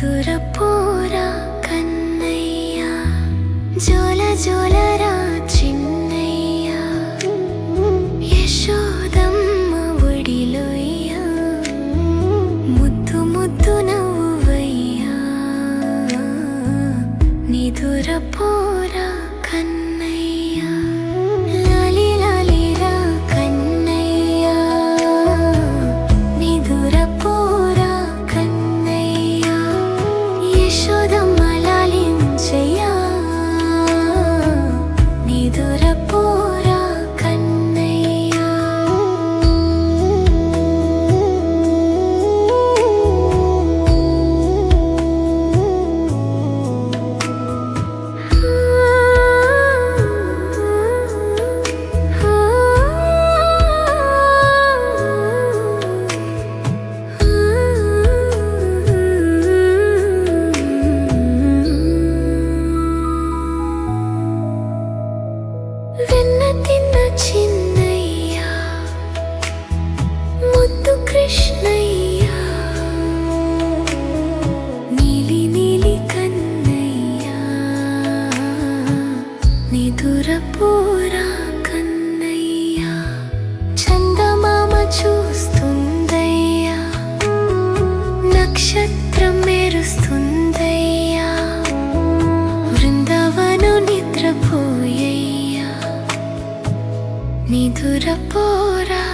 నిదురపోరా కన్నయ్య, జోల జోలరా చిన్నయ్య, యశోదమ్మ ఒడిలోయ్య, ముద్దు ముద్దు నవ్వయ్యా, నిదురపోరా కన్నయ్య, లాలి లాలిరా కన్నయ్య, నిదురపోరా కన్నయ్య, యశోదమ్మ లాలించయ్యా, నిదురపోరా కన్నయ్య. వెన్న తిన్న చిన్నయ్య, ముద్దు కృష్ణయ్య, నీలి నీలి కన్నయ్య, నిదురపోరా కన్నయ్య, చందమామ చూస్తుందయ్యా, నక్షత్రం మెరుస్తుందయ్యా, బృందావనం నిద్రపోయయ్యా, నిదురపోరా